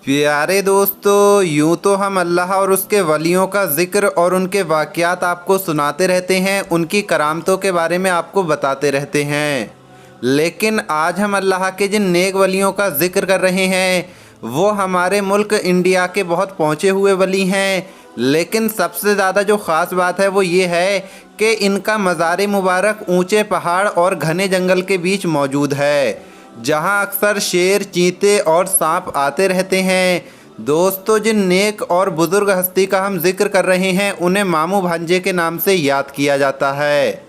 प्यारे दोस्तों, यूँ तो हम अल्लाह और उसके वलियों का ज़िक्र और उनके वाक़यात आपको सुनाते रहते हैं, उनकी करामतों के बारे में आपको बताते रहते हैं। लेकिन आज हम अल्लाह के जिन नेक वलियों का ज़िक्र कर रहे हैं वो हमारे मुल्क इंडिया के बहुत पहुँचे हुए वली हैं। लेकिन सबसे ज़्यादा जो ख़ास बात है वो ये है कि इनका मज़ार मुबारक ऊंचे पहाड़ और घने जंगल के बीच मौजूद है, जहां अक्सर शेर, चीते और सांप आते रहते हैं। दोस्तों, जिन नेक और बुज़ुर्ग हस्ती का हम जिक्र कर रहे हैं उन्हें मामू भांजे के नाम से याद किया जाता है।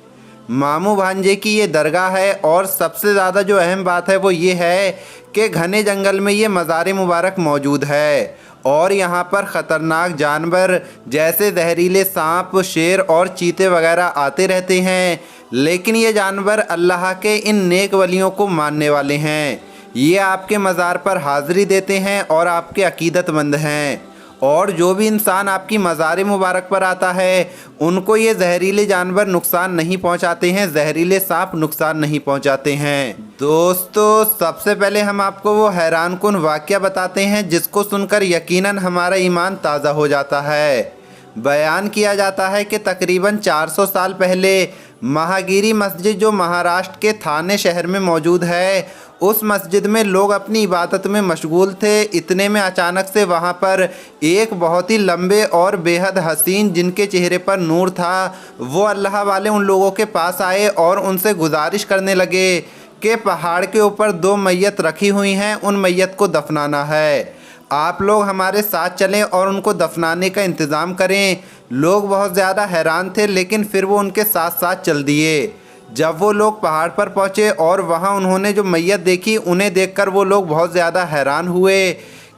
मामू भांजे की ये दरगाह है और सबसे ज़्यादा जो अहम बात है वो ये है कि घने जंगल में ये मज़ार मुबारक मौजूद है और यहाँ पर ख़तरनाक जानवर जैसे जहरीले सांप, शेर और चीते वगैरह आते रहते हैं। लेकिन ये जानवर अल्लाह के इन नेक वलियों को मानने वाले हैं। ये आपके मज़ार पर हाज़िरी देते हैं और आपके अकीदतमंद हैं। और जो भी इंसान आपकी मज़ार मुबारक पर आता है उनको ये जहरीले जानवर नुकसान नहीं पहुंचाते हैं, जहरीले सांप नुकसान नहीं पहुंचाते हैं। दोस्तों, सबसे पहले हम आपको वो हैरान कुन वाक़या बताते हैं जिसको सुनकर यकीनन हमारा ईमान ताज़ा हो जाता है। बयान किया जाता है कि तकरीबन 400 साल पहले महागिरी मस्जिद, जो महाराष्ट्र के थाने शहर में मौजूद है, उस मस्जिद में लोग अपनी इबादत में मशगूल थे। इतने में अचानक से वहाँ पर एक बहुत ही लंबे और बेहद हसीन, जिनके चेहरे पर नूर था, वो अल्लाह वाले उन लोगों के पास आए और उनसे गुजारिश करने लगे कि पहाड़ के ऊपर 2 मैयत रखी हुई हैं, उन मैयत को दफनाना है, आप लोग हमारे साथ चलें और उनको दफनाने का इंतज़ाम करें। लोग बहुत ज़्यादा हैरान थे, लेकिन फिर वो उनके साथ साथ चल दिए। जब वो लोग पहाड़ पर पहुँचे और वहाँ उन्होंने जो मैयत देखी, उन्हें देखकर वो लोग बहुत ज़्यादा हैरान हुए,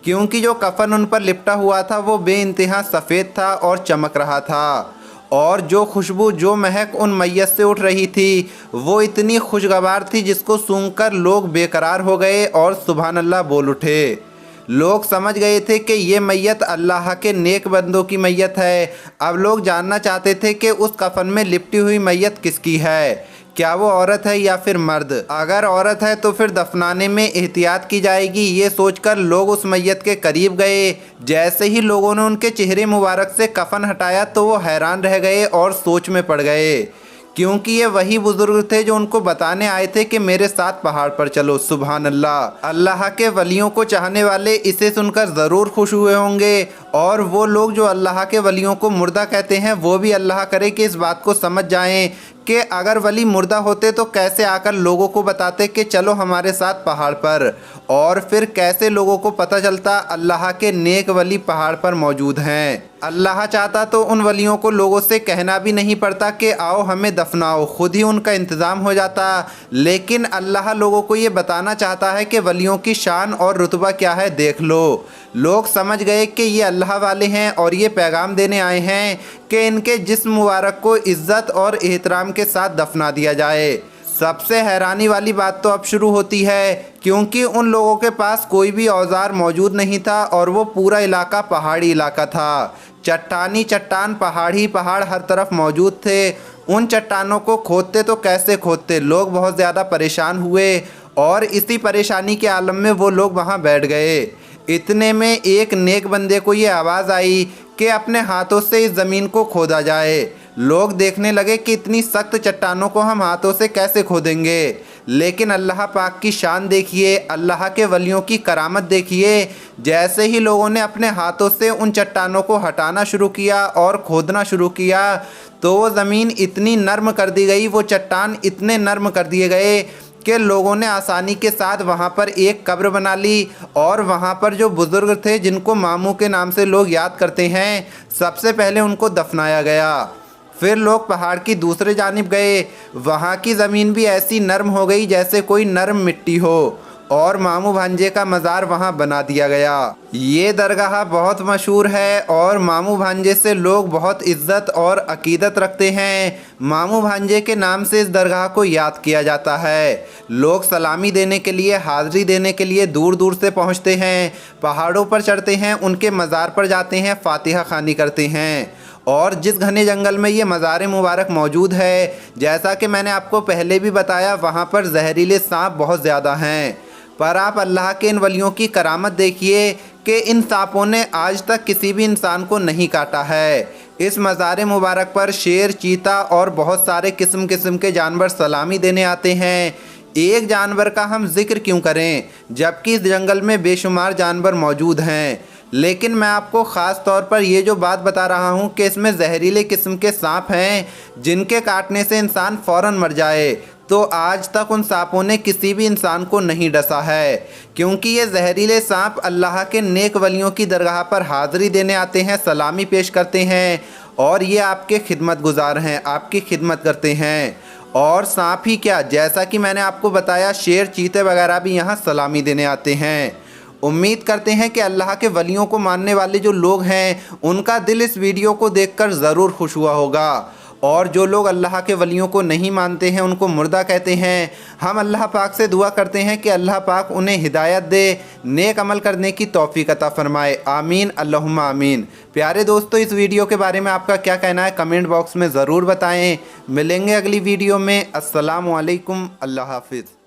क्योंकि जो कफन उन पर लिपटा हुआ था वो बेइंतहा सफ़ेद था और चमक रहा था। और जो खुशबू, जो महक उन मैयत से उठ रही थी वो इतनी खुशगवार थी जिसको सूंघकर लोग बेकरार हो गए और सुभान अल्लाह बोल उठे। लोग समझ गए थे कि ये मैयत अल्लाह के नेक बंदों की मैयत है। अब लोग जानना चाहते थे कि उस कफन में लिपटी हुई मैयत किसकी है, क्या वो औरत है या फिर मर्द। अगर औरत है तो फिर दफनाने में एहतियात की जाएगी। ये सोचकर लोग उस मैयत के करीब गए। जैसे ही लोगों ने उनके चेहरे मुबारक से कफन हटाया तो वो हैरान रह गए और सोच में पड़ गए, क्योंकि ये वही बुजुर्ग थे जो उनको बताने आए थे कि मेरे साथ पहाड़ पर चलो। सुभान अल्लाह। अल्लाह के वलियों को चाहने वाले इसे सुनकर ज़रूर खुश हुए होंगे, और वो लोग जो अल्लाह के वलियों को मुर्दा कहते हैं वो भी अल्लाह करे कि इस बात को समझ जाएं कि अगर वली मुर्दा होते तो कैसे आकर लोगों को बताते कि चलो हमारे साथ पहाड़ पर, और फिर कैसे लोगों को पता चलता अल्लाह के नेक वली पहाड़ पर मौजूद हैं। अल्लाह चाहता तो उन वलियों को लोगों से कहना भी नहीं पड़ता कि आओ हमें दफनाओ, खुद ही उनका इंतज़ाम हो जाता। लेकिन अल्लाह लोगों को ये बताना चाहता है कि वलियों की शान और रुतबा क्या है, देख लो। लोग समझ गए कि ये अल्लाह वाले हैं और ये पैगाम देने आए हैं कि इनके जिस्म मुबारक को इज़्ज़त और एहतराम के साथ दफना दिया जाए। सबसे हैरानी वाली बात तो अब शुरू होती है, क्योंकि उन लोगों के पास कोई भी औजार मौजूद नहीं था और वो पूरा इलाका पहाड़ी इलाका था। चट्टानी चट्टान, पहाड़ी पहाड़ हर तरफ मौजूद थे। उन चट्टानों को खोदते तो कैसे खोदते, लोग बहुत ज़्यादा परेशान हुए और इसी परेशानी के आलम में वो लोग वहाँ बैठ गए। इतने में एक नेक बंदे को ये आवाज़ आई कि अपने हाथों से इस ज़मीन को खोदा जाए। लोग देखने लगे कि इतनी सख्त चट्टानों को हम हाथों से कैसे खोदेंगे, लेकिन अल्लाह पाक की शान देखिए, अल्लाह के वलियों की करामत देखिए। जैसे ही लोगों ने अपने हाथों से उन चट्टानों को हटाना शुरू किया और खोदना शुरू किया तो वो ज़मीन इतनी नरम कर दी गई, वो चट्टान इतने नरम कर दिए गए कि लोगों ने आसानी के साथ वहाँ पर एक कब्र बना ली। और वहाँ पर जो बुज़ुर्ग थे जिनको मामू के नाम से लोग याद करते हैं, सबसे पहले उनको दफनाया गया। फिर लोग पहाड़ की दूसरे जानिब गए। वहाँ की ज़मीन भी ऐसी नरम हो गई जैसे कोई नरम मिट्टी हो, और मामू भांजे का मज़ार वहाँ बना दिया गया। ये दरगाह बहुत मशहूर है और मामू भांजे से लोग बहुत इज़्ज़त और अकीदत रखते हैं। मामू भांजे के नाम से इस दरगाह को याद किया जाता है। लोग सलामी देने के लिए, हाज़िरी देने के लिए दूर दूर से पहुँचते हैं, पहाड़ों पर चढ़ते हैं, उनके मज़ार पर जाते हैं, फातिहा खानी करते हैं। और जिस घने जंगल में ये मज़ार मुबारक मौजूद है, जैसा कि मैंने आपको पहले भी बताया, वहाँ पर जहरीले सांप बहुत ज़्यादा हैं। पर आप अल्लाह के इन वलियों की करामत देखिए کہ इन सांपों ने आज तक किसी भी इंसान को नहीं काटा है। इस मज़ार मुबारक पर शेर, चीता और बहुत सारे किस्म किस्म के जानवर सलामी देने आते हैं। एक जानवर का हम जिक्र क्यों करें जबकि इस जंगल में बेशुमार जानवर मौजूद हैं। लेकिन मैं आपको ख़ास तौर पर ये जो बात बता रहा हूँ कि इसमें जहरीले किस्म के सांप हैं जिनके काटने से इंसान फ़ौरन मर जाए, तो आज तक उन सांपों ने किसी भी इंसान को नहीं डसा है, क्योंकि ये जहरीले सांप अल्लाह के नेक वलियों की दरगाह पर हाज़िरी देने आते हैं, सलामी पेश करते हैं और ये आपके खिदमत गुजार हैं, आपकी खिदमत करते हैं। और सांप ही क्या, जैसा कि मैंने आपको बताया, शेर, चीते वगैरह भी यहाँ सलामी देने आते हैं। उम्मीद करते हैं कि अल्लाह के वलियों को मानने वाले जो लोग हैं उनका दिल इस वीडियो को देखकर ज़रूर खुश हुआ होगा, और जो लोग अल्लाह के वलियों को नहीं मानते हैं, उनको मुर्दा कहते हैं, हम अल्लाह पाक से दुआ करते हैं कि अल्लाह पाक उन्हें हिदायत दे, नेक अमल करने की तौफीक अता फरमाए। आमीन अल्लाहुम्मा आमीन। प्यारे दोस्तों, इस वीडियो के बारे में आपका क्या कहना है कमेंट बॉक्स में ज़रूर बताएं। मिलेंगे अगली वीडियो में। अस्सलामु अलैकुम, अल्लाह हाफिज़।